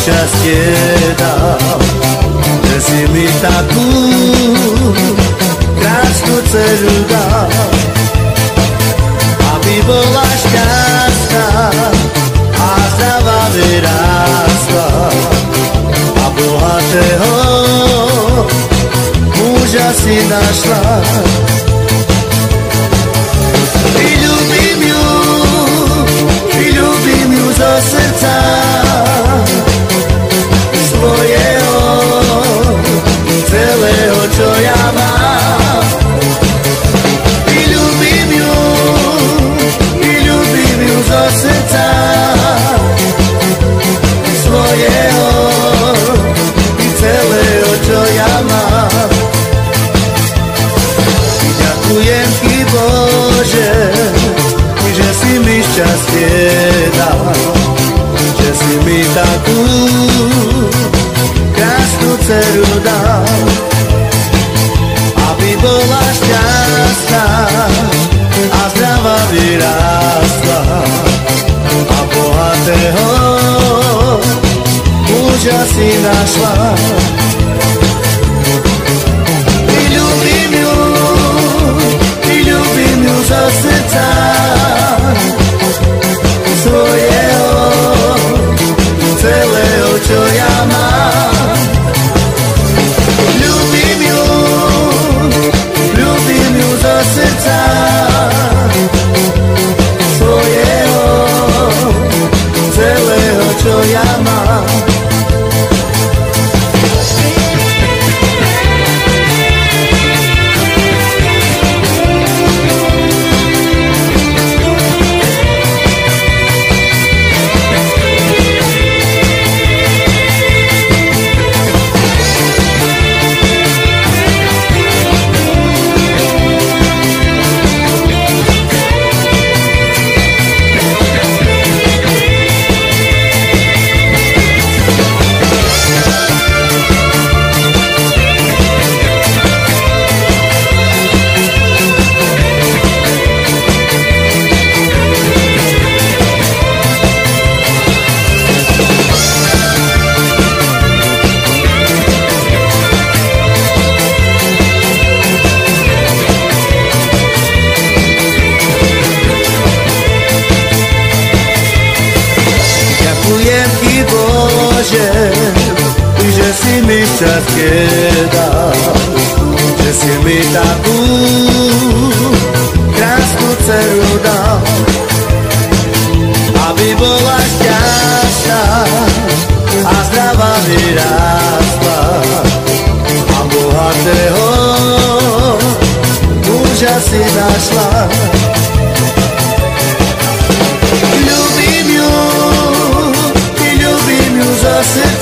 šťastie dal, že si mi takú krásnu dceru dal, aby bola šťastná a zdravá vyrástla a bohatého muža si našla. Vyľúbim ju zo srdca svojho, celého, čo ja mám. Vyľúbim ju zo srdca svojho, celého, čo ja mám. Ďakujem ti, Bože, že si mi šťastie dal, že si mi takú krásnu dceru dal, aby bola šťastná a zdravá vyrástla a bohatého muža si našla. Vyľúbim ju zo srdca svojho, celého, čo ja mám. Ľúbim ju zo srdca svojho, celého, čo ja mám. Že si mi šťastie dal, že si mi takú krásnu dceru dal, aby bola šťastná a zdravá vyrástla a bohatého muža si našla. Ľúbim ju zo srdca